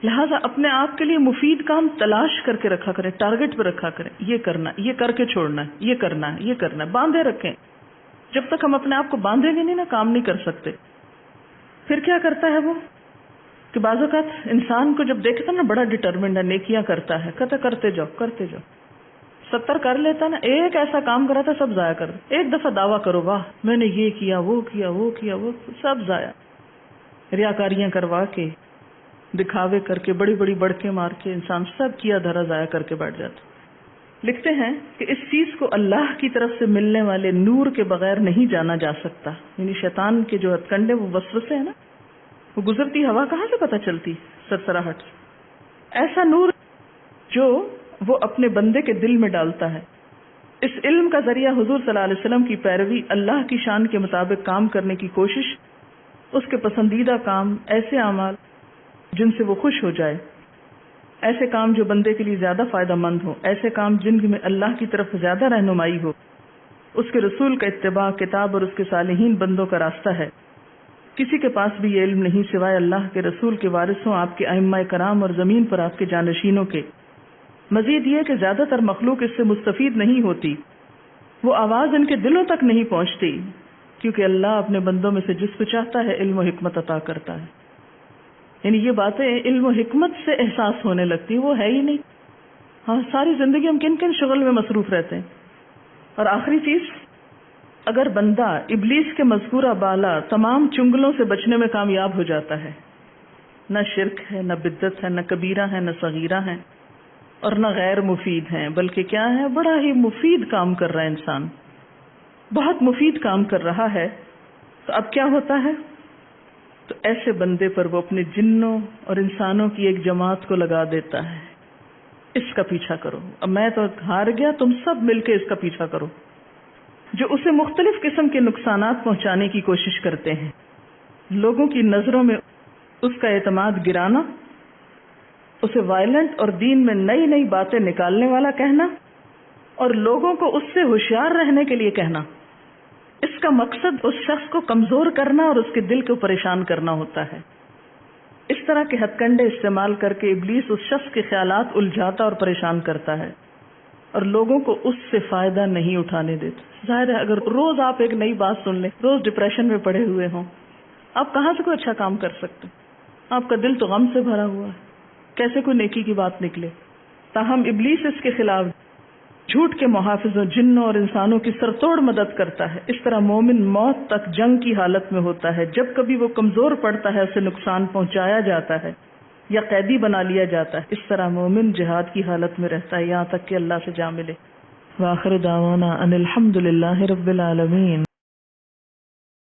لہٰذا اپنے آپ کے لیے مفید کام تلاش کر کے رکھا کریں، ٹارگٹ پہ رکھا کریں، یہ کرنا، یہ کر کے چھوڑنا ہے، یہ کرنا ہے، یہ کرنا ہے، باندھے رکھیں۔ جب تک ہم اپنے آپ کو باندھیں گے نہیں نا، کام نہیں کر سکتے۔ پھر کیا کرتا ہے وہ کہ بعض اوقات انسان کو جب دیکھتا نا بڑا ڈٹرمنڈ ہے، نیکیاں کرتا ہے، کہتا کرتے جاؤ کرتے جاؤ، 70 کر لیتا نا، ایک ایسا کام کرا تھا سب ضائع کر دو۔ ایک دفعہ دعویٰ کرو واہ میں نے یہ کیا وہ کیا وہ کیا وہ، سب ضائع۔ ریاکاریاں کروا کے، دکھاوے کر کے، بڑی بڑی بڑکیں مار کے انسان سب کیا دھرا ضائع کر کے بیٹھ جاتا۔ لکھتے ہیں کہ اس چیز کو اللہ کی طرف سے ملنے والے نور کے بغیر نہیں جانا جا سکتا۔ یعنی شیطان کے جو ہتھ کنڈے، وہ وسوسے ہیں نا، وہ گزرتی ہوا کہاں سے پتہ چلتی؟ سرسراہٹ سے۔ ایسا نور جو وہ اپنے بندے کے دل میں ڈالتا ہے۔ اس علم کا ذریعہ حضور صلی اللہ علیہ وسلم کی پیروی، اللہ کی شان کے مطابق کام کرنے کی کوشش، اس کے پسندیدہ کام، ایسے اعمال جن سے وہ خوش ہو جائے، ایسے کام جو بندے کے لیے زیادہ فائدہ مند ہو، ایسے کام جن میں اللہ کی طرف زیادہ رہنمائی ہو، اس کے رسول کا اتباع، کتاب اور اس کے صالحین بندوں کا راستہ ہے۔ کسی کے پاس بھی یہ علم نہیں سوائے اللہ کے رسول کے وارثوں، آپ کے ائمہ کرام اور زمین پر آپ کے جانشینوں کے۔ مزید یہ کہ زیادہ تر مخلوق اس سے مستفید نہیں ہوتی، وہ آواز ان کے دلوں تک نہیں پہنچتی، کیونکہ اللہ اپنے بندوں میں سے جس کو چاہتا ہے علم و حکمت عطا کرتا ہے۔ یعنی یہ باتیں علم و حکمت سے احساس ہونے لگتی، وہ ہے ہی نہیں۔ ہاں، ساری زندگی ہم کن کن شغل میں مصروف رہتے ہیں۔ اور آخری چیز، اگر بندہ ابلیس کے مذکورہ بالا تمام چنگلوں سے بچنے میں کامیاب ہو جاتا ہے، نہ شرک ہے، نہ بدعت ہے، نہ کبیرہ ہے، نہ صغیرہ ہے، اور نہ غیر مفید ہیں، بلکہ کیا ہے، بڑا ہی مفید کام کر رہا ہے انسان، بہت مفید کام کر رہا ہے، تو اب کیا ہوتا ہے؟ تو ایسے بندے پر وہ اپنے جنوں اور انسانوں کی ایک جماعت کو لگا دیتا ہے، اس کا پیچھا کرو، اب میں تو ہار گیا، تم سب مل کے اس کا پیچھا کرو، جو اسے مختلف قسم کے نقصانات پہنچانے کی کوشش کرتے ہیں، لوگوں کی نظروں میں اس کا اعتماد گرانا، اسے وائلنٹ اور دین میں نئی نئی باتیں نکالنے والا کہنا، اور لوگوں کو اس سے ہوشیار رہنے کے لیے کہنا۔ اس کا مقصد اس شخص کو کمزور کرنا اور اس کے دل کو پریشان کرنا ہوتا ہے۔ اس طرح کے ہتھ کنڈے استعمال کر کے ابلیس اس شخص کے خیالات الجھاتا اور پریشان کرتا ہے، اور لوگوں کو اس سے فائدہ نہیں اٹھانے دیتا۔ ظاہر ہے اگر روز آپ ایک نئی بات سن لیں، روز ڈپریشن میں پڑے ہوئے ہوں، آپ کہاں سے کوئی اچھا کام کر سکتے؟ آپ کا دل تو غم سے بھرا ہوا ہے، کیسے کوئی نیکی کی بات نکلے؟ تاہم ابلیس اس کے خلاف جھوٹ کے محافظوں، جنوں اور انسانوں کی سرتوڑ مدد کرتا ہے۔ اس طرح مومن موت تک جنگ کی حالت میں ہوتا ہے، جب کبھی وہ کمزور پڑتا ہے، اسے نقصان پہنچایا جاتا ہے یا قیدی بنا لیا جاتا ہے۔ اس طرح مومن جہاد کی حالت میں رہتا ہے یہاں تک کہ اللہ سے جا ملے۔ وآخر دعوانا ان الحمد للہ رب العالمین۔